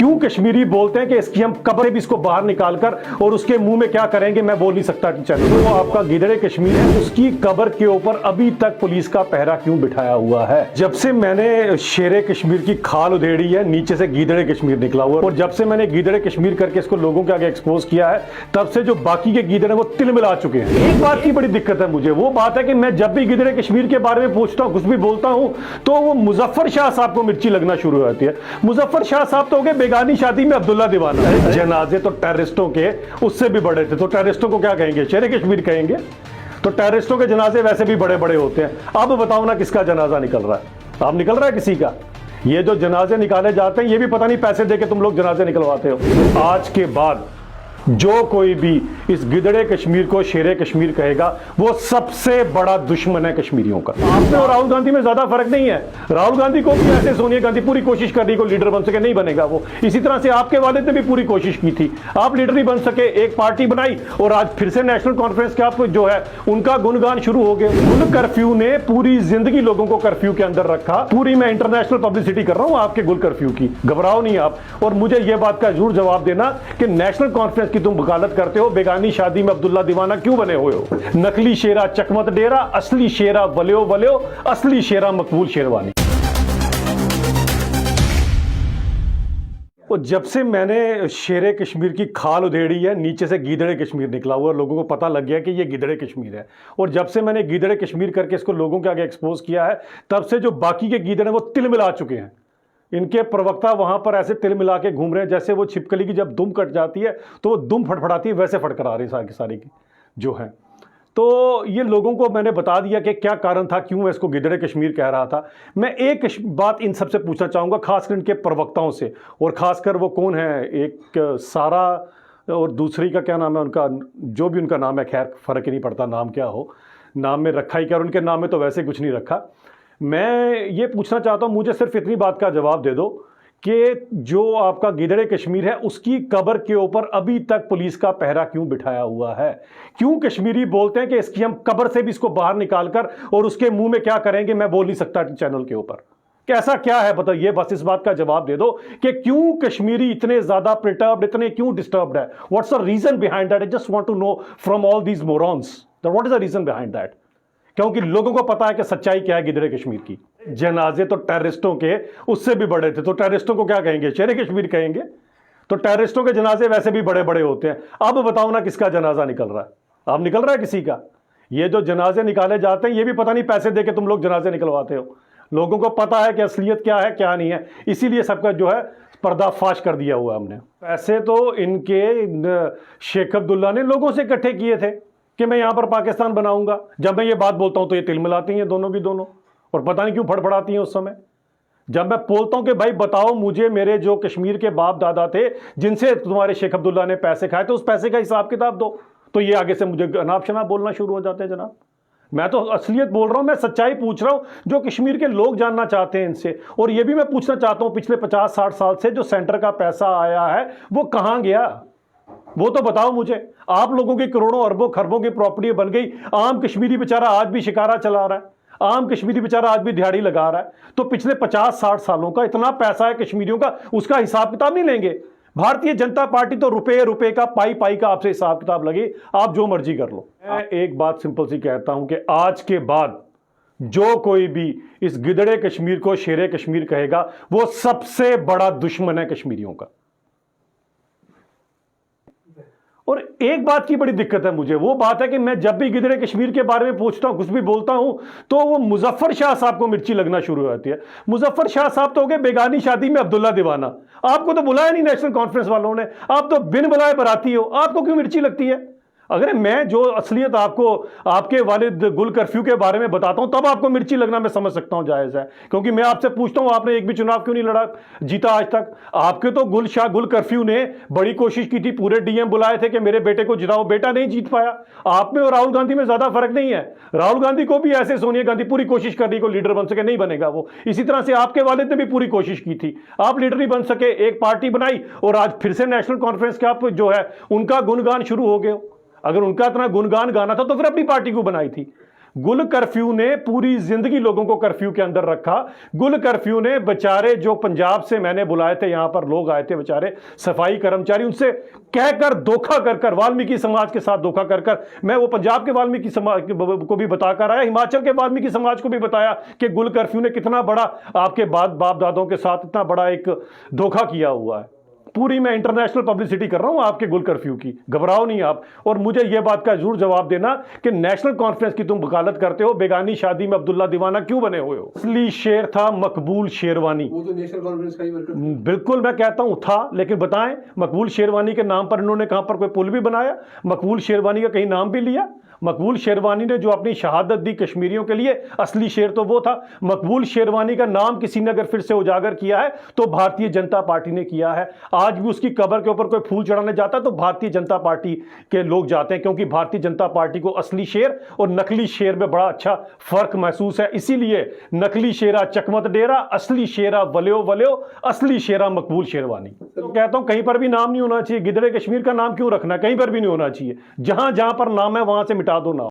क्यों कश्मीरी बोलते हैं कि इसकी हम कब्र भी इसको बाहर निकालकर और उसके मुंह में क्या करेंगे मैं बोल नहीं सकता चैनल। तो आपका गिदड़े कश्मीर है, उसकी कब्र के ऊपर अभी तक पुलिस का पहरा क्यों बिठाया हुआ है? जब से मैंने शेरे कश्मीर की खाल उधेड़ी है, नीचे से गिदड़े कश्मीर निकला हुआ है, और जब से मैंने गिदड़े कश्मीर करके इसको लोगों के आगे एक्सपोज किया है, तब से जो बाकी के गिदड़े वो तिल मिला चुके हैं। एक बात की बड़ी दिक्कत है मुझे, वो बात है कि मैं जब भी गिदड़े कश्मीर के बारे में पूछता हूँ, कुछ भी बोलता हूँ, तो वो मुजफ्फर शाह साहब को मिर्ची लगना शुरू हो जाती है। मुजफ्फर शाह साहब तो हो गए बेगानी शादी में अब्दुल्ला दीवाना। जनाजे तो टेररिस्टों के उससे भी बड़े थे, तो टेररिस्टों को क्या कहेंगे? शेरे कश्मीर कहेंगे? तो टेररिस्टों के जनाजे वैसे भी बड़े बड़े होते हैं। अब बताओ ना किसका जनाजा निकल रहा है? अब निकल रहा है किसी का? ये जो जनाजे निकाले जाते हैं, ये भी पता नहीं पैसे देके तुम लोग जनाजे निकलवाते हो। आज के बाद जो कोई भी इस गिदड़े कश्मीर को शेरे कश्मीर कहेगा, वो सबसे बड़ा दुश्मन है कश्मीरियों का। आपने और राहुल गांधी में ज्यादा फर्क नहीं है। राहुल गांधी को भी ऐसे सोनिया गांधी पूरी कोशिश कर रही को लीडर बन सके, नहीं बनेगा वो। इसी तरह से आपके वालिद ने भी पूरी कोशिश की थी, आप लीडर नहीं बन सके, एक पार्टी बनाई और आज फिर से नेशनल कॉन्फ्रेंस के आप जो है उनका गुणगान शुरू हो गए। गुल कर्फ्यू ने पूरी जिंदगी लोगों को कर्फ्यू के अंदर रखा। पूरी मैं इंटरनेशनल पब्लिसिटी कर रहा हूं आपके गुल कर्फ्यू की, घबराओ नहीं आप। और मुझे यह बात का जरूर जवाब देना कि नेशनल कॉन्फ्रेंस की तुम वकालत करते हो, बेगानी शादी में अब्दुल्ला दीवाना क्यों बने हुए हो? नकली शेरा चकमत डेरा, असली शेरा वल्यो वल्यो, असली शेरा मकबूल शेरवानी। और जब से मैंने शेरे कश्मीर की खाल उधेड़ी है, नीचे से गिदड़े कश्मीर निकला हुआ है, लोगों को पता लग गया कि ये गिदड़े कश्मीर है। और जब से मैंने गिदड़े कश्मीर करके इसको लोगों के आगे एक्सपोज किया है, तब से जो बाकी के गिदड़े वो तिल मिला चुके हैं। इनके प्रवक्ता वहां पर ऐसे तिल मिला के घूम रहे हैं जैसे वो छिपकली की जब दुम कट जाती है तो वो दुम फटफटाती है, वैसे फटकरा रही सारी की सारी की जो है। तो ये लोगों को मैंने बता दिया कि क्या कारण था, क्यों मैं इसको गिदड़े कश्मीर कह रहा था। मैं एक बात इन सबसे पूछना चाहूँगा, खासकर इनके प्रवक्ताओं से, और खासकर वो कौन है, एक सारा और दूसरी का क्या नाम है उनका, जो भी उनका नाम है, खैर फ़र्क ही नहीं पड़ता नाम क्या हो, नाम में रखा ही क्या, और उनके नाम में तो वैसे कुछ नहीं रखा। मैं ये पूछना चाहता हूँ, मुझे सिर्फ इतनी बात का जवाब दे दो कि जो आपका गिदड़े कश्मीर है, उसकी कब्र के ऊपर अभी तक पुलिस का पहरा क्यों बिठाया हुआ है? क्यों कश्मीरी बोलते हैं कि इसकी हम कब्र से भी इसको बाहर निकालकर और उसके मुंह में क्या करेंगे मैं बोल नहीं सकता चैनल के ऊपर? कैसा क्या है बताइए, बस इस बात का जवाब दे दो कि क्यों कश्मीरी इतने ज्यादा प्रिटर्ब्ड, इतने क्यों डिस्टर्ब्ड है? What's the reason behind that? I just want to know from all these morons that what is the reason behind that. क्योंकि लोगों को पता है कि सच्चाई क्या है गिदड़े कश्मीर की। जनाजे तो टेररिस्टों के उससे भी बड़े थे, तो टेररिस्टों को क्या कहेंगे? शेरे कश्मीर कहेंगे? तो टेररिस्टों के जनाजे वैसे भी बड़े बड़े होते हैं। अब बताओ ना किसका जनाजा निकल रहा है? अब निकल रहा है किसी का? ये जो जनाजे निकाले जाते हैं, ये भी पता नहीं पैसे देके तुम लोग जनाजे निकलवाते हो। लोगों को पता है कि असलियत क्या है क्या नहीं है, इसीलिए सबका जो है पर्दाफाश कर दिया हुआ हमने। पैसे तो इनके शेख अब्दुल्ला ने लोगों से इकट्ठे किए थे कि मैं यहां पर पाकिस्तान बनाऊंगा। जब मैं ये बात बोलता हूं तो ये तिल मिलाती हैं दोनों की दोनों, और पता नहीं क्यों फड़फड़ाती हैं उस समय। जब मैं बोलता हूं कि भाई बताओ मुझे, मेरे जो कश्मीर के बाप दादा थे जिनसे तुम्हारे शेख अब्दुल्ला ने पैसे खाए, तो उस पैसे का हिसाब किताब दो, तो ये आगे से मुझे अनाप शनाप बोलना शुरू हो जाते हैं। जनाब मैं तो असलियत बोल रहा हूं, मैं सच्चाई पूछ रहा हूं जो कश्मीर के लोग जानना चाहते हैं इनसे। और ये भी मैं पूछना चाहता हूं, पिछले 50-60 साल से जो सेंटर का पैसा आया है वो कहां गया? वो तो बताओ मुझे। आप लोगों की करोड़ों अरबों खरबों की प्रॉपर्टी बन गई, आम कश्मीरी बेचारा आज भी शिकारा चला रहा है, आम कश्मीरी बेचारा आज भी दिहाड़ी लगा रहा है। तो पिछले 50-60 सालों का इतना पैसा है कश्मीरियों का, उसका हिसाब किताब नहीं लेंगे? भारतीय जनता पार्टी तो रुपए रुपए का पाई पाई का आपसे हिसाब किताब लगे, आप जो मर्जी कर लो। मैं एक बात सिंपल सी कहता हूं कि आज के बाद जो कोई भी इस गिदड़े कश्मीर को शेरे कश्मीर कहेगा, वो सबसे बड़ा दुश्मन है कश्मीरियों का। और एक बात की बड़ी दिक्कत है मुझे, वो बात है कि मैं जब भी गिदड़े कश्मीर के बारे में पूछता हूं, कुछ भी बोलता हूं, तो वो मुजफ्फर शाह साहब को मिर्ची लगना शुरू हो जाती है। मुजफ्फर शाह साहब तो हो गए बेगानी शादी में अब्दुल्ला दीवाना। आपको तो बुलाया नहीं नेशनल कॉन्फ्रेंस वालों ने, आप तो बिन बुलाए बराती हो, आपको क्यों मिर्ची लगती है? अगर मैं जो असलियत आपको आपके वालिद गुल कर्फ्यू के बारे में बताता हूं, तब आपको मिर्ची लगना मैं समझ सकता हूं, जायज़ है। क्योंकि मैं आपसे पूछता हूं, आपने एक भी चुनाव क्यों नहीं लड़ा जीता आज तक? आपके तो गुल कर्फ्यू ने बड़ी कोशिश की थी, पूरे डीएम बुलाए थे कि मेरे बेटे को जिताओ, बेटा नहीं जीत पाया। आप में और राहुल गांधी में ज्यादा फर्क नहीं है। राहुल गांधी को भी ऐसे सोनिया गांधी पूरी कोशिश कर रही को लीडर बन सके, नहीं बनेगा वो। इसी तरह से आपके वालिद ने भी पूरी कोशिश की थी, आप लीडर नहीं बन सके, एक पार्टी बनाई और आज फिर से नेशनल कॉन्फ्रेंस के आप जो है उनका गुणगान शुरू हो गए। अगर उनका इतना गुणगान गाना था तो फिर अपनी पार्टी को बनाई थी। गुल कर्फ्यू ने पूरी जिंदगी लोगों को कर्फ्यू के अंदर रखा। गुल कर्फ्यू ने बेचारे जो पंजाब से मैंने बुलाए थे, यहां पर लोग आए थे बेचारे सफाई कर्मचारी, उनसे कहकर धोखा कर कर, वाल्मीकि समाज के साथ धोखा कर कर, मैं वो पंजाब के वाल्मीकि समाज को भी बताकर आया, हिमाचल के वाल्मीकि समाज को भी बताया कि गुल कर्फ्यू ने कितना बड़ा आपके बाप दादों के साथ इतना बड़ा एक धोखा किया हुआ है। पूरी मैं इंटरनेशनल पब्लिसिटी कर रहा हूं आपके गुल कर्फ्यू की, घबराओ नहीं आप। और मुझे यह बात का जरूर जवाब देना कि नेशनल कॉन्फ्रेंस की तुम वकालत करते हो, बेगानी शादी में अब्दुल्ला दीवाना क्यों बने हुए हो? असली शेर था मकबूल शेरवानी। वो तो नेशनल कॉन्फ्रेंस का ही वर्कर था। बिल्कुल मैं कहता हूं था, लेकिन बताएं मकबूल शेरवानी के नाम पर इन्होंने कहां पर कोई पुल भी बनाया? मकबूल शेरवानी का कहीं नाम भी लिया? मकबूल शेरवानी ने जो अपनी शहादत दी कश्मीरियों के लिए, असली शेर तो वो था। मकबूल शेरवानी का नाम किसी ने अगर फिर से उजागर किया है तो भारतीय जनता पार्टी ने किया है। आज भी उसकी कब्र के ऊपर कोई फूल चढ़ाने जाता है तो भारतीय जनता पार्टी के लोग जाते हैं, क्योंकि भारतीय जनता पार्टी को असली शेर और नकली शेर में बड़ा अच्छा फर्क महसूस है। इसीलिए नकली शेरा चकमत डेरा, असली शेरा वल्यो वल्यो, असली शेरा मकबूल शेरवानी। तो कहता हूं कहीं पर भी नाम नहीं होना चाहिए। गिदड़े कश्मीर का नाम क्यों रखना? कहीं पर भी नहीं होना चाहिए। जहां जहां पर नाम है वहां से मिटा दो नाम।